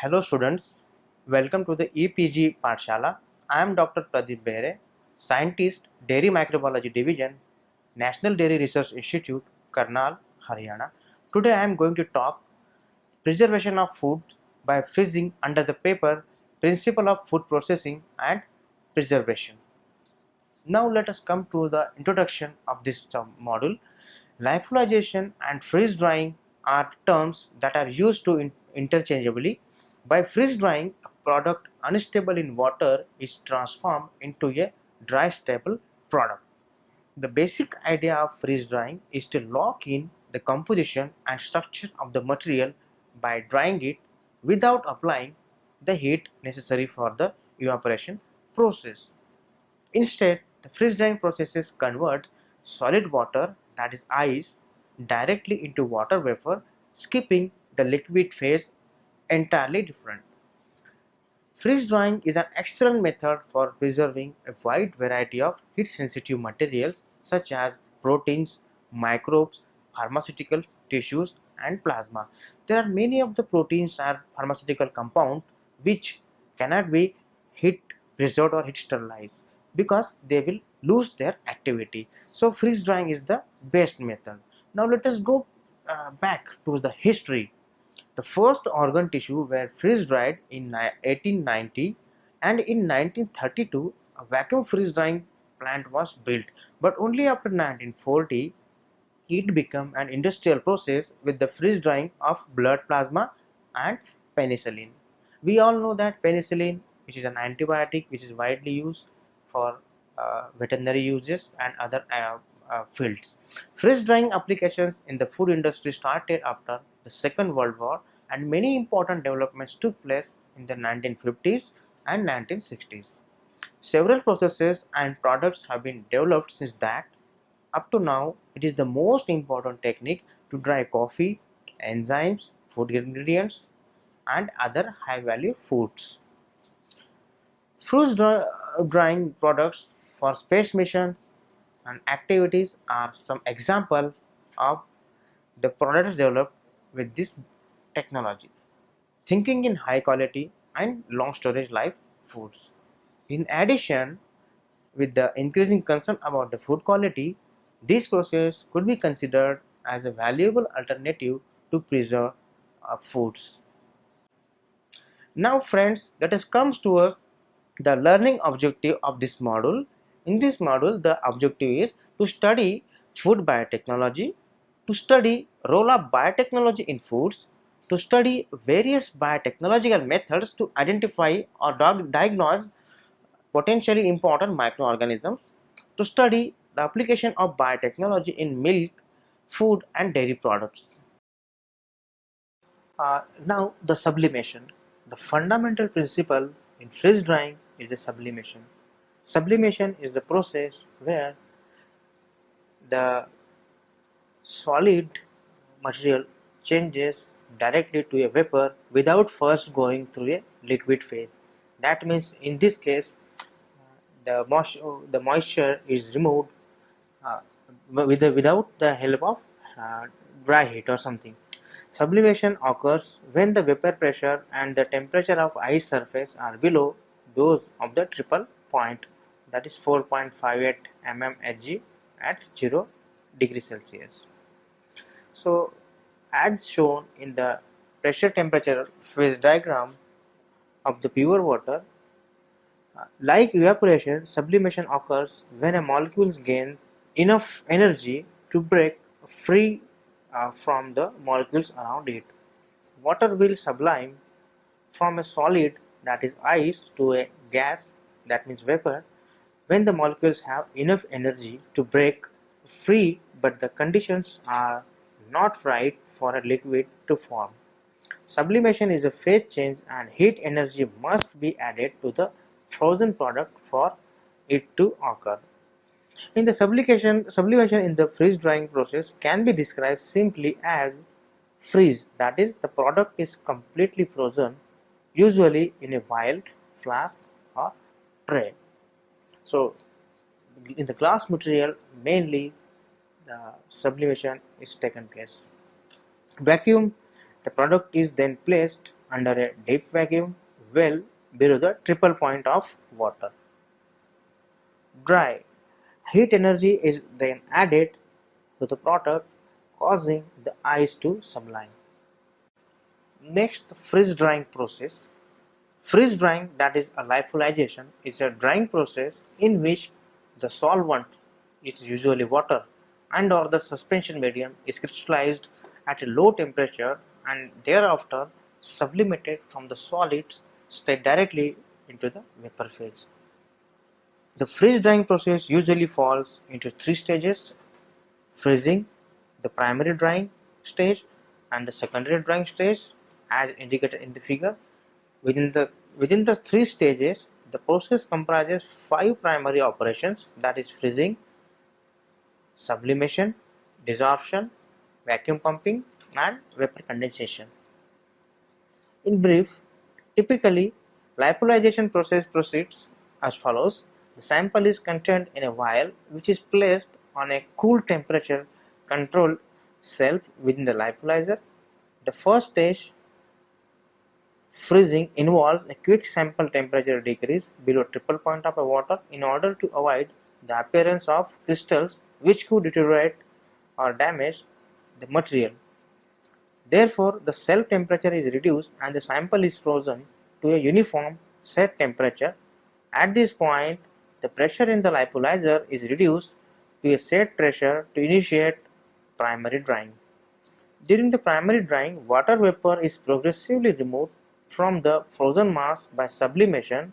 Hello students, welcome to the EPG Pathshala. I am Dr. Pradeep Behere, Scientist, Dairy Microbiology Division, National Dairy Research Institute, Karnal, Haryana. Today I am going to talk preservation of food by freezing under the paper, principle of food processing and preservation. Now let us come to the introduction of this module. Lyophilization and freeze drying are terms that are used to interchangeably. By freeze drying, a product unstable in water is transformed into a dry stable product. The basic idea of freeze drying is to lock in the composition and structure of the material by drying it without applying the heat necessary for the evaporation process. Instead, the freeze drying processes convert solid water, that is ice, directly into water vapor, skipping the liquid phase entirely different. Freeze drying is an excellent method for preserving a wide variety of heat sensitive materials such as proteins, microbes, pharmaceuticals, tissues, and plasma. There are many of the proteins and pharmaceutical compounds which cannot be heat preserved or heat sterilized because they will lose their activity. So freeze drying is the best method. Now let us go back to the history. The first organ tissue were freeze dried in 1890, and in 1932 a vacuum freeze drying plant was built, but only after 1940 it became an industrial process with the freeze drying of blood plasma and penicillin. We all know that penicillin, which is an antibiotic which is widely used for veterinary uses and other fields. Freeze drying applications in the food industry started after the Second World War, and many important developments took place in the 1950s and 1960s. Several processes and products have been developed since that. Up to now, it is the most important technique to dry coffee, enzymes, food ingredients, and other high value foods. Drying products for space missions and activities are some examples of the products developed with this technology. Thinking in high quality and long storage life foods. In addition, with the increasing concern about the food quality, this process could be considered as a valuable alternative to preserve foods. Now friends, let us come towards the learning objective of this module. In this module, the objective is to study food biotechnology, to study role of biotechnology in foods, to study various biotechnological methods to identify or diagnose potentially important microorganisms, to study the application of biotechnology in milk, food and dairy products. Now the sublimation. The fundamental principle in freeze drying is the sublimation. Sublimation is the process where the solid material changes directly to a vapor without first going through a liquid phase. That means in this case the moisture is removed without the help of dry heat or something. Sublimation occurs when the vapor pressure and the temperature of ice surface are below those of the triple point, that is 4.58 mmHg at 0 degree Celsius. So as shown in the pressure temperature phase diagram of the pure water, like evaporation, sublimation occurs when a molecule gains enough energy to break free from the molecules around it. Water will sublime from a solid, that is ice, to a gas, that means vapor, when the molecules have enough energy to break free but the conditions are not right for a liquid to form. Sublimation is a phase change and heat energy must be added to the frozen product for it to occur. In the sublimation in the freeze drying process can be described simply as freeze, that is, the product is completely frozen, usually in a vial, flask, or tray. So, in the glass material, mainly the sublimation is taken place. Vacuum, the product is then placed under a deep vacuum well below the triple point of water. Dry. Heat energy is then added to the product, causing the ice to sublime. Next, freeze drying process. Freeze drying, that is a lyophilization, is a drying process in which the solvent, it is usually water, and or the suspension medium is crystallized at a low temperature and thereafter sublimated from the solids state directly into the vapor phase. The freeze drying process usually falls into three stages: freezing, the primary drying stage, and the secondary drying stage, as indicated in the figure. Within the three stages, the process comprises five primary operations, that is freezing, sublimation, desorption, vacuum pumping, and vapor condensation. In brief, typically, lyophilization process proceeds as follows. The sample is contained in a vial which is placed on a cool temperature controlled shelf within the lyophilizer. The first stage, freezing, involves a quick sample temperature decrease below triple point of water in order to avoid the appearance of crystals which could deteriorate or damage the material. Therefore, the cell temperature is reduced and the sample is frozen to a uniform set temperature. At this point, the pressure in the lyophilizer is reduced to a set pressure to initiate primary drying. During the primary drying, water vapor is progressively removed from the frozen mass by sublimation,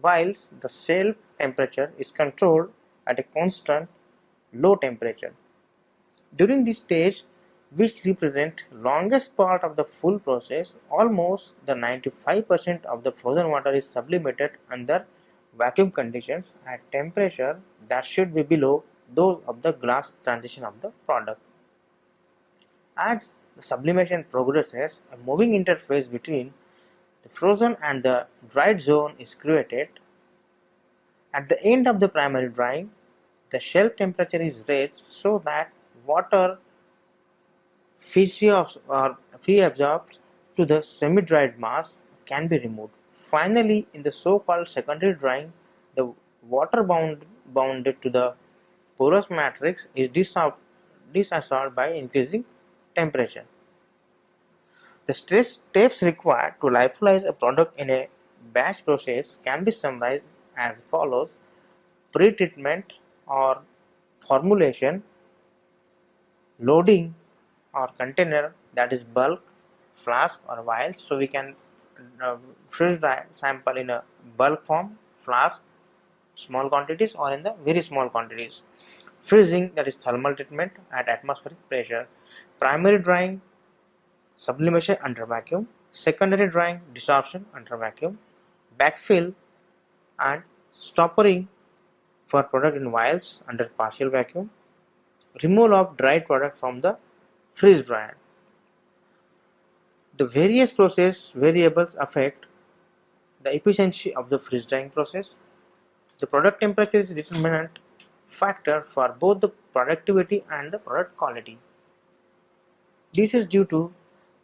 whilst the cell temperature is controlled at a constant low temperature. During this stage, which represents longest part of the full process, almost the 95% of the frozen water is sublimated under vacuum conditions at temperature that should be below those of the glass transition of the product. As the sublimation progresses, a moving interface between the frozen and the dried zone is created. At the end of the primary drying, the shelf temperature is raised so that water free absorbed to the semi-dried mass can be removed. Finally, in the so-called secondary drying, the water bounded to the porous matrix is dissolved by increasing temperature. The steps required to lyophilize a product in a batch process can be summarized as follows: pre-treatment or formulation, loading or container, that is bulk, flask or vials. So we can freeze dry sample in a bulk form, flask, small quantities, or in the very small quantities. Freezing, that is thermal treatment at atmospheric pressure. Primary drying, sublimation under vacuum. Secondary drying, desorption under vacuum. Backfill and stoppering for product in vials under partial vacuum. Removal of dried product from the freeze dryer. The various process variables affect the efficiency of the freeze drying process. The product temperature is a determinant factor for both the productivity and the product quality. This is due to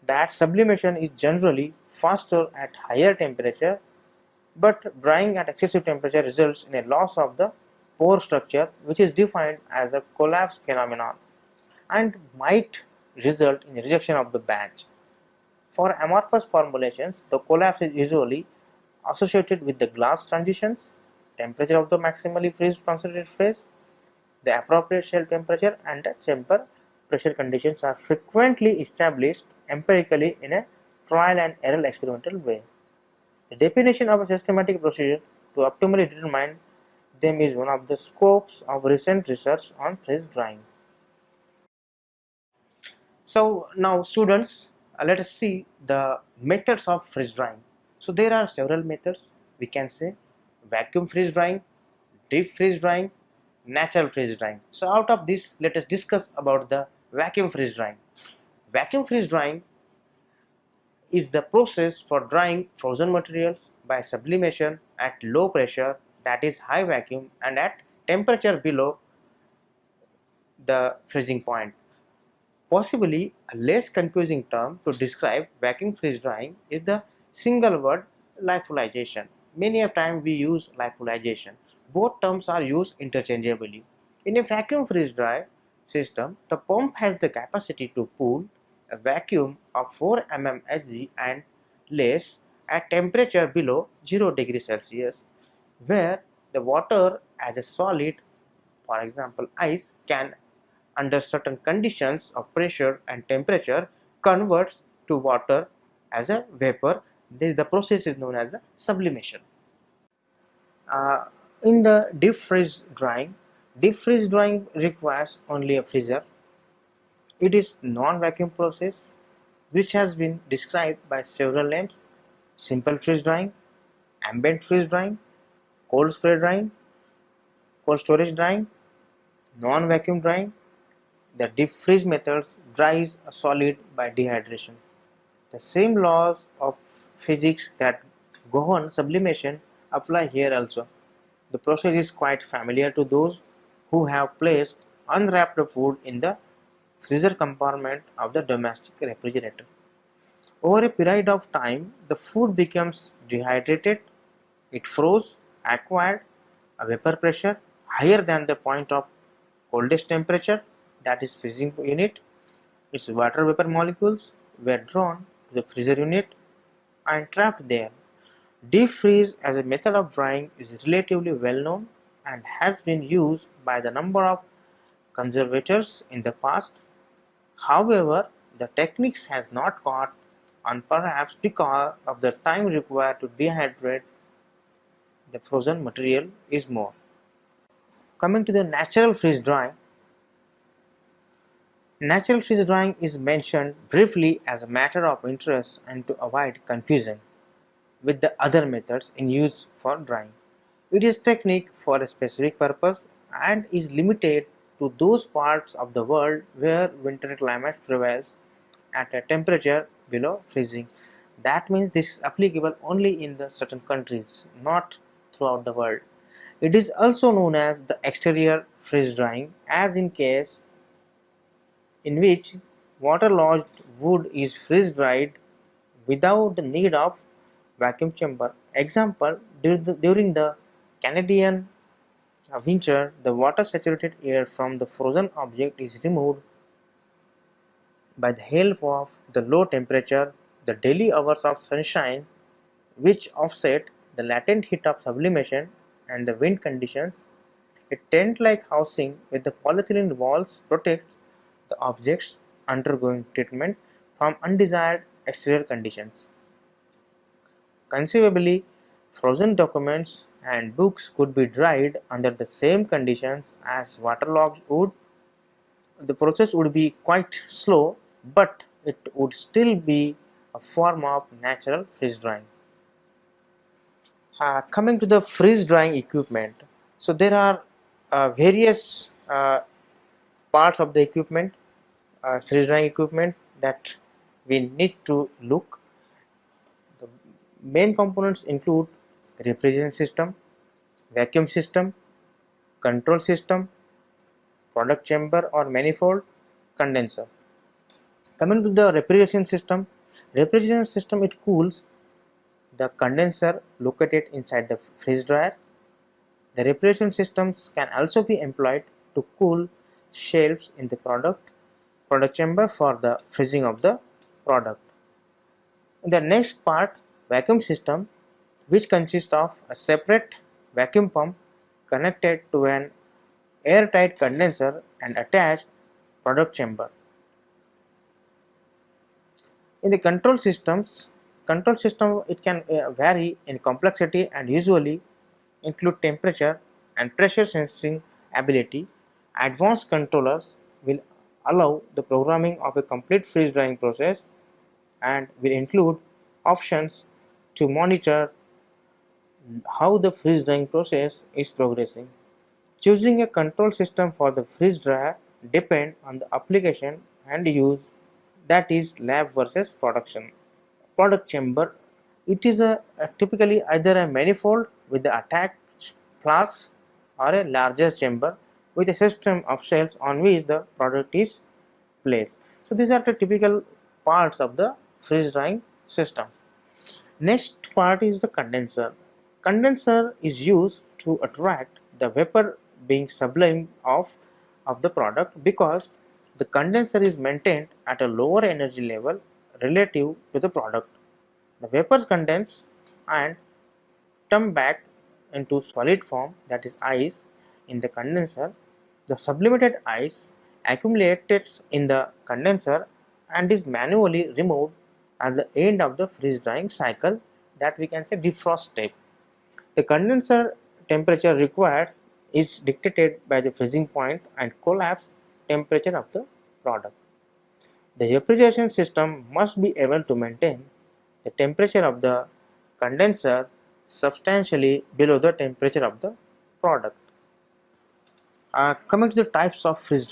that sublimation is generally faster at higher temperature, but drying at excessive temperature results in a loss of the pore structure, which is defined as the collapse phenomenon, and might result in rejection of the batch. For amorphous formulations, the collapse is usually associated with the glass transitions, temperature of the maximally freeze concentrated phase, the appropriate shell temperature, and the chamber pressure conditions are frequently established empirically in a trial and error experimental way. The definition of a systematic procedure to optimally determine them is one of the scopes of recent research on freeze drying. So now students, let us see the methods of freeze drying. So there are several methods. We can say vacuum freeze drying, deep freeze drying, natural freeze drying. So out of this, let us discuss about the vacuum freeze drying. Vacuum freeze drying is the process for drying frozen materials by sublimation at low pressure, that is high vacuum, and at temperature below the freezing point. Possibly a less confusing term to describe vacuum freeze drying is the Single word, lyophilization. Many a time we use lyophilization. Both terms are used interchangeably. In a vacuum freeze dry system, the pump has the capacity to pull a vacuum of 4 mm Hg and less at temperature below 0 degrees Celsius, where the water as a solid, for example ice, can under certain conditions of pressure and temperature converts to water as a vapor. The process is known as a sublimation. Uh, in the deep freeze drying requires only a freezer. It is non-vacuum process which has been described by several names: simple freeze drying, ambient freeze drying, cold spray drying, cold storage drying, non-vacuum drying. The deep freeze methods dries a solid by dehydration. The same laws of physics that govern sublimation apply here also. The process is quite familiar to those who have placed unwrapped food in the freezer compartment of the domestic refrigerator. Over a period of time, the food becomes dehydrated, it froze, acquired a vapor pressure higher than the point of coldest temperature, that is freezing unit. Its water vapor molecules were drawn to the freezer unit and trapped there. Deep freeze as a method of drying is relatively well known and has been used by the number of conservators in the past. However, the techniques has not caught on, perhaps because of the time required to dehydrate the frozen material is more. Coming to the natural freeze drying, natural freeze drying is mentioned briefly as a matter of interest and to avoid confusion with the other methods in use for drying. It is technique for a specific purpose and is limited to those parts of the world where winter climate prevails at a temperature below freezing. That means this is applicable only in the certain countries, not throughout the world. It is also known as the exterior freeze drying, as in case in which water-lodged wood is freeze-dried without the need of vacuum chamber. Example, during the Canadian winter, the water-saturated air from the frozen object is removed by the help of the low temperature, the daily hours of sunshine, which offset the latent heat of sublimation, and the wind conditions. A tent-like housing with the polyethylene walls protects the objects undergoing treatment from undesired exterior conditions. Conceivably, frozen documents and books could be dried under the same conditions as waterlogged wood. The process would be quite slow, but it would still be a form of natural freeze drying. Coming to the freeze drying equipment, so there are various parts of the equipment, freeze drying equipment, that we need to look. The main components include refrigeration system, vacuum system, control system, product chamber or manifold, condenser. Coming to the refrigeration system, it cools the condenser located inside the freeze dryer. The refrigeration systems can also be employed to cool shelves in the product chamber for the freezing of the product. In the next part, vacuum system, which consists of a separate vacuum pump connected to an airtight condenser and attached product chamber. In the control system it can vary in complexity and usually include temperature and pressure sensing ability. Advanced controllers will allow the programming of a complete freeze drying process and will include options to monitor how the freeze drying process is progressing. Choosing a control system for the freeze dryer depends on the application and use, that is lab versus production. Product chamber, it is typically either a manifold with the attached flask or a larger chamber with a system of shelves on which the product is placed. So these are the typical parts of the freeze drying system. Next part is the condenser. Condenser is used to attract the vapor being sublimed of the product because the condenser is maintained at a lower energy level relative to the product. The vapors condense and come back into solid form, that is ice, in the condenser. The sublimated ice accumulates in the condenser and is manually removed at the end of the freeze drying cycle, that we can say defrost step. The condenser temperature required is dictated by the freezing point and collapse temperature of the product. The refrigeration system must be able to maintain the temperature of the condenser substantially below the temperature of the product. Coming to the types of freeze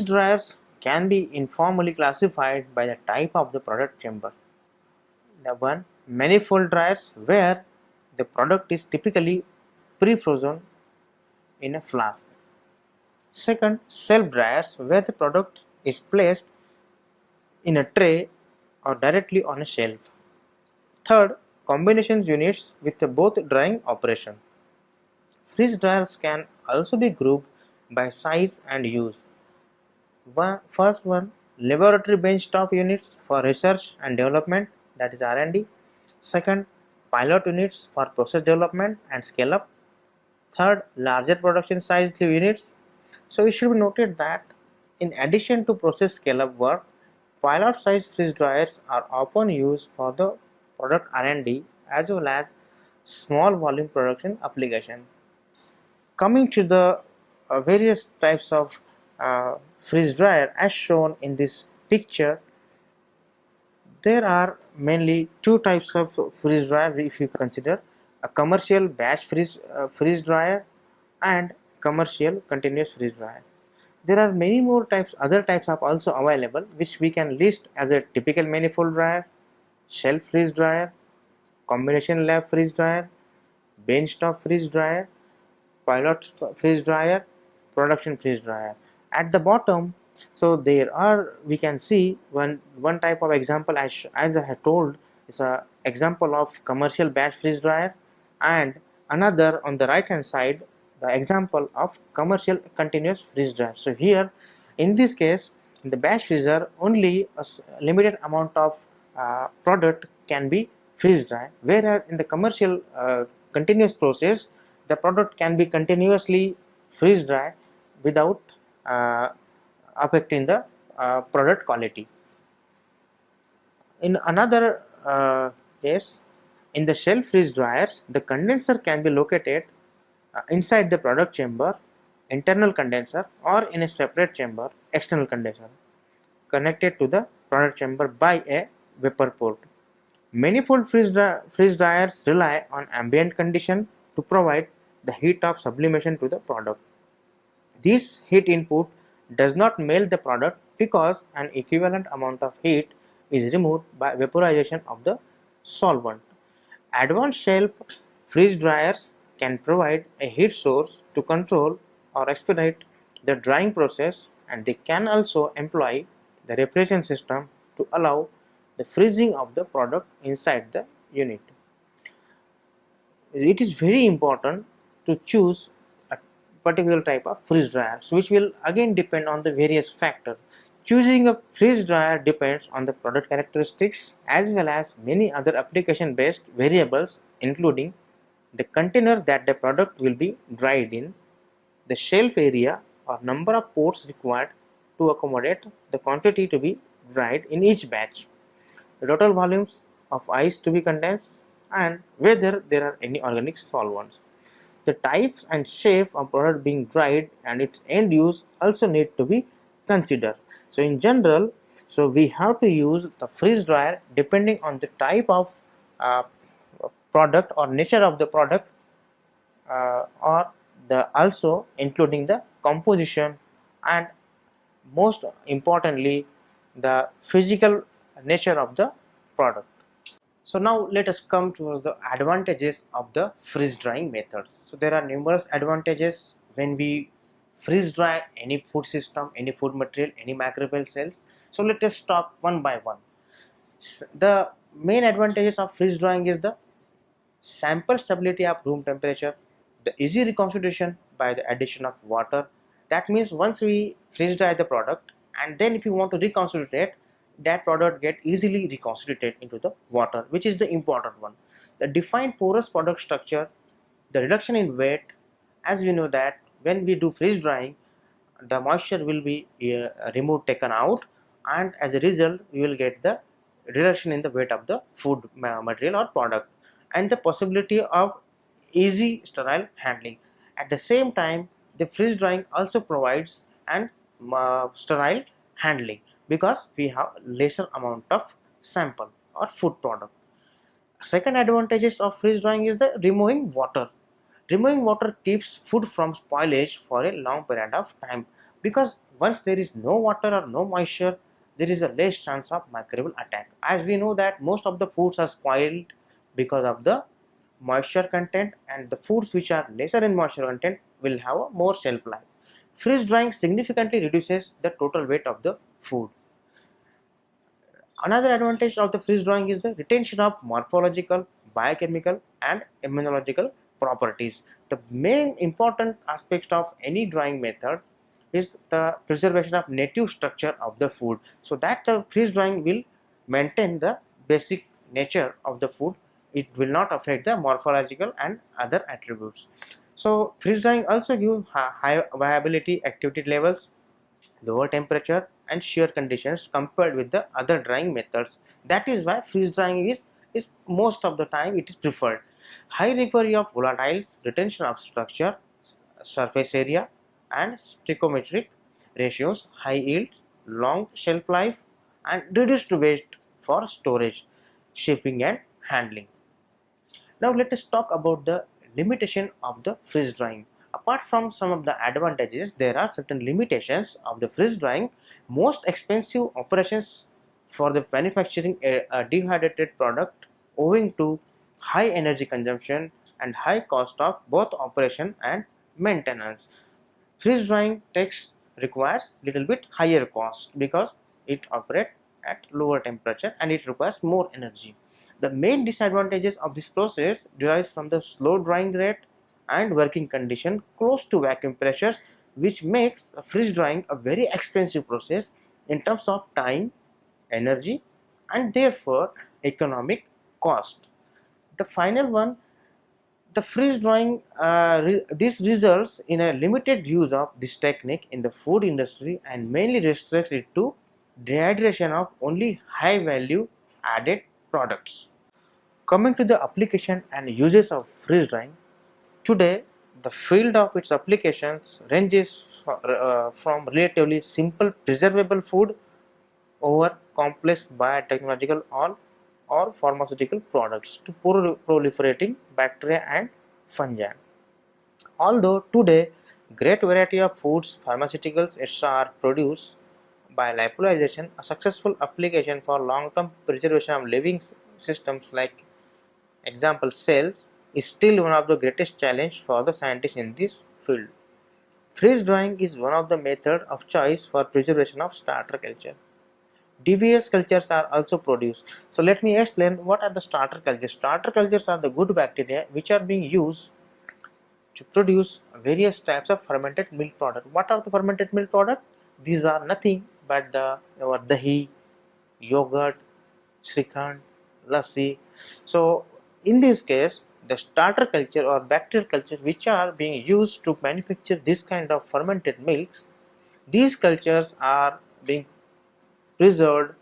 dryers can be informally classified by the type of the product chamber. The one, manifold dryers, where the product is typically pre-frozen in a flask. Second, shelf dryers, where the product is placed in a tray or directly on a shelf. Third, combination units with both drying operation. Freeze dryers can also be grouped by size and use. First one, laboratory benchtop units for research and development, that is R&D. Second, pilot units for process development and scale up. Third, larger production size units. So it should be noted that in addition to process scale up work, pilot size freeze dryers are often used for the product R&D as well as small volume production application. Coming to the various types of freeze dryer as shown in this picture, there are mainly two types of freeze dryer if you consider: a commercial batch freeze dryer and commercial continuous freeze dryer. There are many more other types are also available, which we can list as a typical manifold dryer, shelf freeze dryer, combination lab freeze dryer, benchtop freeze dryer, pilot freeze dryer, production freeze dryer. At the bottom, so there are, we can see one type of example as I had told is a example of commercial batch freeze dryer, and another on the right hand side the example of commercial continuous freeze dryer. So here in this case, in the batch freezer, only a limited amount of product can be freeze dried, whereas in the commercial continuous process the product can be continuously freeze dried without affecting the product quality. In another case, in the shelf freeze dryers, the condenser can be located inside the product chamber, internal condenser, or in a separate chamber, external condenser, connected to the product chamber by a vapor port. Manifold freeze dryers rely on ambient condition to provide the heat of sublimation to the product. This heat input does not melt the product because an equivalent amount of heat is removed by vaporization of the solvent. Advanced shelf freeze dryers can provide a heat source to control or expedite the drying process, and they can also employ the refrigeration system to allow the freezing of the product inside the unit. It is very important to choose a particular type of freeze dryers, which will again depend on the various factors. Choosing a freeze dryer depends on the product characteristics as well as many other application based variables, including the container that the product will be dried in, the shelf area or number of ports required to accommodate the quantity to be dried in each batch, the total volumes of ice to be condensed, and whether there are any organic solvents. The types and shape of product being dried and its end use also need to be considered. So in general, so we have to use the freeze dryer depending on the type of uh, product or nature of the product, or the also including the composition and most importantly the physical nature of the product. So now let us come towards the advantages of the freeze drying methods. So there are numerous advantages when we freeze dry any food system, any food material, any microbial cells. So let us talk one by one. The Main advantages of freeze drying is the sample stability of room temperature, the easy reconstitution by the addition of water. That means once we freeze dry the product and then if you want to reconstitute it, that product get easily reconstituted into the water, which is the important one. The defined porous product structure, the reduction in weight, as we know that when we do freeze drying, the moisture will be removed, taken out, and as a result we will get the reduction in the weight of the food material or product, and the possibility of easy sterile handling. At the same time, the freeze drying also provides an sterile handling because we have lesser amount of sample or food product. Second advantages of freeze drying is the removing water. Removing water keeps food from spoilage for a long period of time, because once there is no water or no moisture, there is a less chance of microbial attack. As we know that most of the foods are spoiled because of the moisture content, and the foods which are lesser in moisture content will have a more shelf life. Freeze drying significantly reduces the total weight of the food. Another advantage of the freeze drying is the retention of morphological, biochemical and immunological properties. The main important aspect of any drying method is the preservation of native structure of the food, so that the freeze drying will maintain the basic nature of the food. It will not affect the morphological and other attributes. So freeze drying also gives high viability activity levels, lower temperature and shear conditions compared with the other drying methods. That is why freeze drying is most of the time it is preferred. High recovery of volatiles, retention of structure, surface area and stoichiometric ratios, high yields, long shelf life and reduced waste for storage, shipping and handling. Now let us talk about the limitation of the freeze drying. Apart from some of the advantages, there are certain limitations of the freeze drying. Most expensive operations for the manufacturing a dehydrated product, owing to high energy consumption and high cost of both operation and maintenance. Freeze drying takes requires little bit higher cost because it operates at lower temperature and it requires more energy. The main disadvantages of this process derives from the slow drying rate and working condition close to vacuum pressures, which makes freeze drying a very expensive process in terms of time, energy and therefore economic cost. The final one, the freeze drying, this results in a limited use of this technique in the food industry and mainly restricts it to dehydration of only high value added products. Coming to the application and uses of freeze drying, today the field of its applications ranges from relatively simple preservable food over complex biotechnological or pharmaceutical products to proliferating bacteria and fungi. Although today great variety of foods, pharmaceuticals, etc. are produced by lyophilization, a successful application for long-term preservation of living systems like example cells is still one of the greatest challenge for the scientists in this field. Freeze drying is one of the methods of choice for preservation of starter culture. Devious cultures are also produced. So let me explain what are the starter cultures. Starter cultures are the good bacteria which are being used to produce various types of fermented milk product. What are the fermented milk product? These are nothing but our dahi, yogurt, shrikhand, lassi. So in this case, the starter culture or bacterial culture which are being used to manufacture this kind of fermented milks, these cultures are being preserved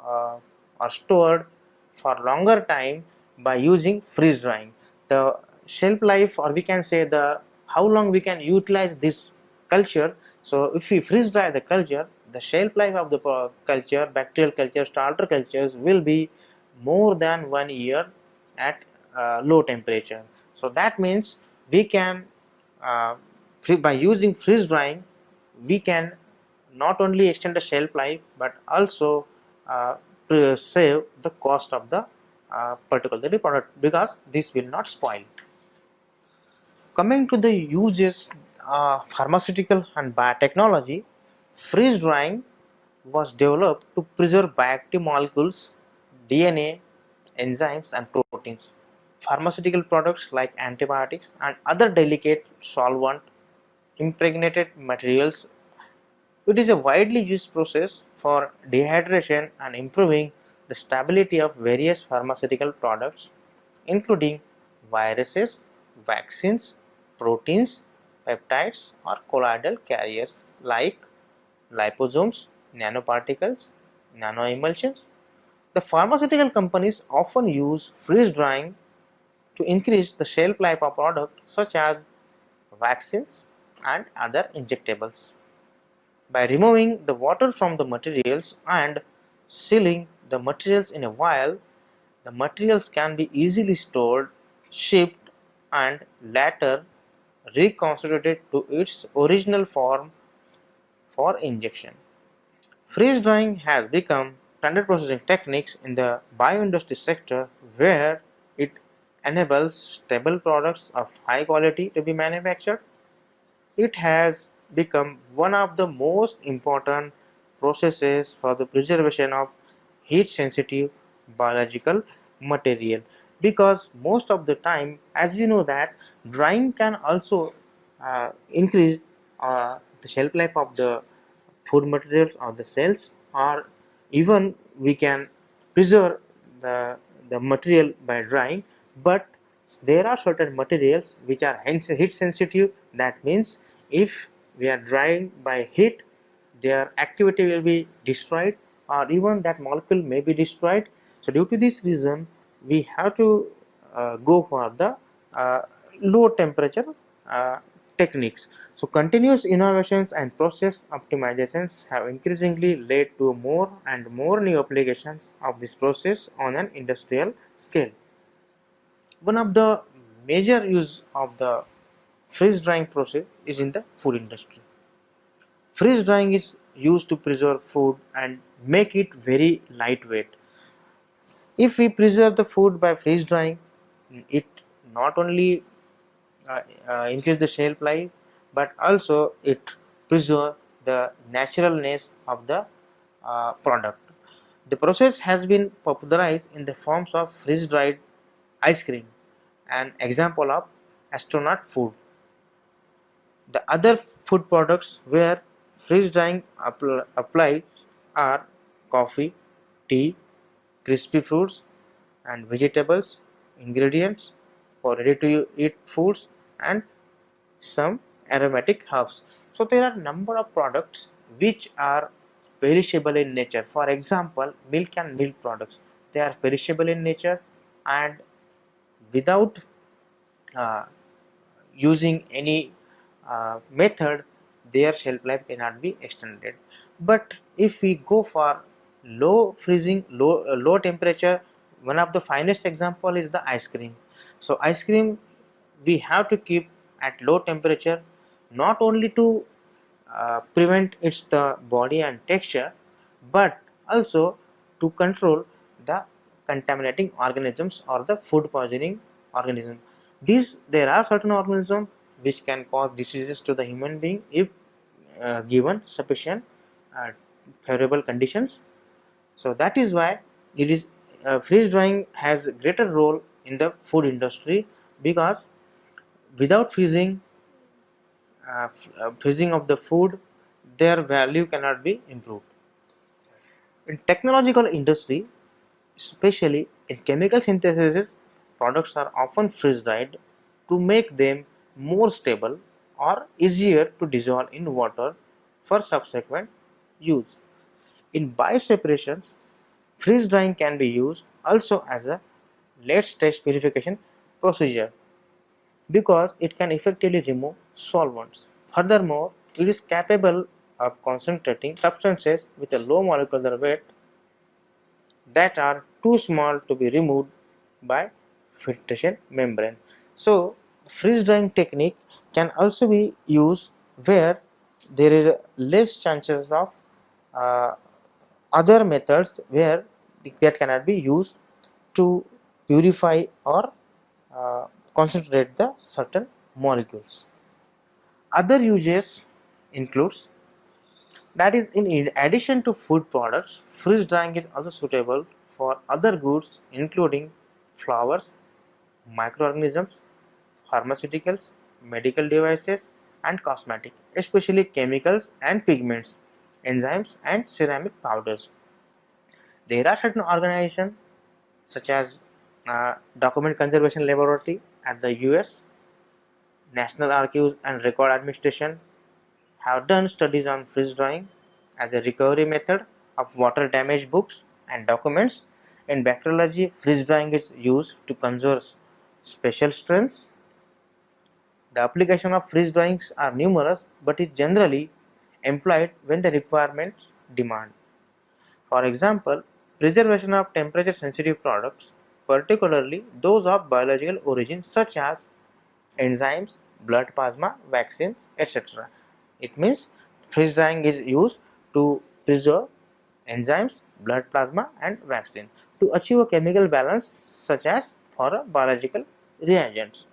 uh, or stored for longer time by using freeze drying. The shelf life, or we can say the how long we can utilize this culture. So if we freeze dry the culture, the shelf life of the culture, bacterial culture, starter cultures will be more than 1 year at low temperature. So that means we can by using freeze drying we can not only extend the shelf life but also uh, save the cost of the particular product because this will not spoil. Coming to the uses, pharmaceutical and biotechnology, freeze drying was developed to preserve bioactive molecules, DNA enzymes and proteins. Pharmaceutical products like antibiotics and other delicate solvent impregnated materials. It is a widely used process for dehydration and improving the stability of various pharmaceutical products, including viruses, vaccines, proteins, peptides, or colloidal carriers like liposomes, nanoparticles, nanoemulsions. The pharmaceutical companies often use freeze drying to increase the shelf life of products such as vaccines and other injectables. By removing the water from the materials and sealing the materials in a vial, the materials can be easily stored, shipped, and later reconstituted to its original form for injection. Freeze drying has become standard processing techniques in the bioindustry sector where it enables stable products of high quality to be manufactured. It has become one of the most important processes for the preservation of heat sensitive biological material, because most of the time, as you know, that drying can also increase the shelf life of the food materials or the cells, or even we can preserve the, the material by drying. But there are certain materials which are heat sensitive. That means if we are drying by heat, their activity will be destroyed, or even that molecule may be destroyed. So due to this reason, we have to go for the uh, low temperature uh, techniques. So continuous innovations and process optimizations have increasingly led to more and more new applications of this process on an industrial scale. One of the major use of the freeze drying process is in the food industry. Freeze drying is used to preserve food and make it very lightweight. If we preserve the food by freeze drying, it not only increase the shelf life, but also it preserve the naturalness of the product. The process has been popularized in the forms of freeze dried ice cream, an example of astronaut food. The other food products where freeze drying applies are coffee, tea, crispy fruits and vegetables, ingredients for ready to eat foods, and some aromatic herbs. So there are number of products which are perishable in nature. For example, milk and milk products, they are perishable in nature, and without uh, using any method, their shelf life cannot be extended. But if we go for low freezing, low temperature, one of the finest example is the ice cream. So ice cream we have to keep at low temperature, not only to prevent its the body and texture, but also to control the contaminating organisms or the food poisoning organism. These there are certain organisms which can cause diseases to the human being if given sufficient uh, favorable conditions. So that is why it is freeze drying has a greater role in the food industry, because without freezing of the food, their value cannot be improved. In technological industry, especially in chemical synthesis, products are often freeze dried to make them more stable or easier to dissolve in water for subsequent use. In bioseparations, freeze drying can be used also as a late stage purification procedure, because it can effectively remove solvents. Furthermore, it is capable of concentrating substances with a low molecular weight that are too small to be removed by filtration membrane. So, freeze drying technique can also be used where there is less chances of uh, other methods where that cannot be used to purify or concentrate the certain molecules. Other uses includes, that is, in addition to food products, freeze drying is also suitable for other goods including flowers, microorganisms, pharmaceuticals, medical devices, and cosmetics, especially chemicals and pigments, enzymes, and ceramic powders. There are certain organizations such as Document Conservation Laboratory at the US, National Archives and Record Administration have done studies on freeze drying as a recovery method of water damaged books and documents. In bacteriology, freeze drying is used to conserve special strengths. The application of freeze dryings are numerous but is generally employed when the requirements demand. For example, preservation of temperature sensitive products, particularly those of biological origin such as enzymes, blood plasma, vaccines, etc. It means freeze drying is used to preserve enzymes, blood plasma, and vaccine to achieve a chemical balance such as for a biological reagents.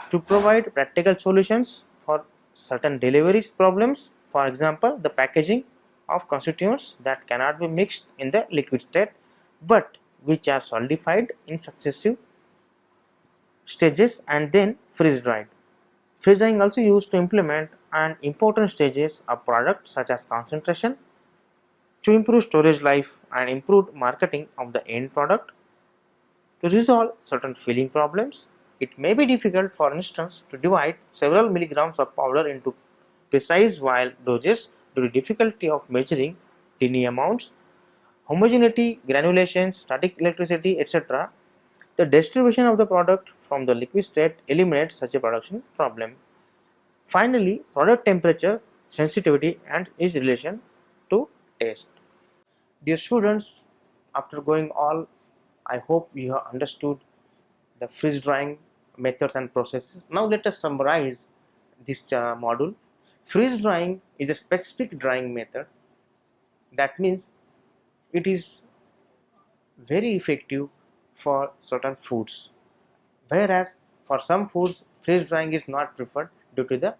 To provide practical solutions for certain delivery problems, for example, the packaging of constituents that cannot be mixed in the liquid state but which are solidified in successive stages and then freeze dried. Freeze drying also used to implement an important stages of product such as concentration to improve storage life and improve marketing of the end product. To resolve certain filling problems, it may be difficult, for instance, to divide several milligrams of powder into precise vial doses due to difficulty of measuring tiny amounts, homogeneity, granulation, static electricity, etc. The distribution of the product from the liquid state eliminates such a production problem. Finally, product temperature sensitivity and its relation to taste. Dear students, after going all, I hope you have understood the freeze drying methods and processes. Now let us summarize this module. Freeze drying is a specific drying method. That means it is very effective for certain foods, whereas for some foods freeze drying is not preferred due to the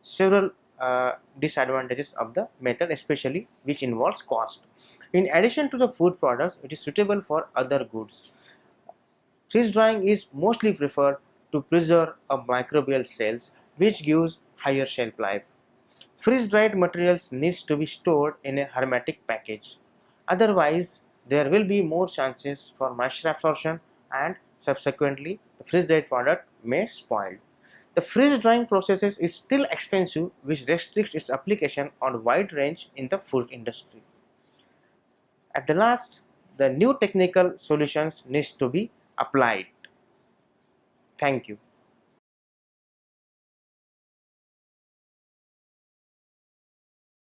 several disadvantages of the method, especially which involves cost. In addition to the food products, it is suitable for other goods. Freeze drying is mostly preferred to preserve microbial cells, which gives higher shelf life. Freeze dried materials needs to be stored in a hermetic package. Otherwise, there will be more chances for moisture absorption and subsequently the freeze dried product may spoil. The freeze drying process is still expensive, which restricts its application on a wide range in the food industry. At the last, the new technical solutions needs to be applied. Thank you.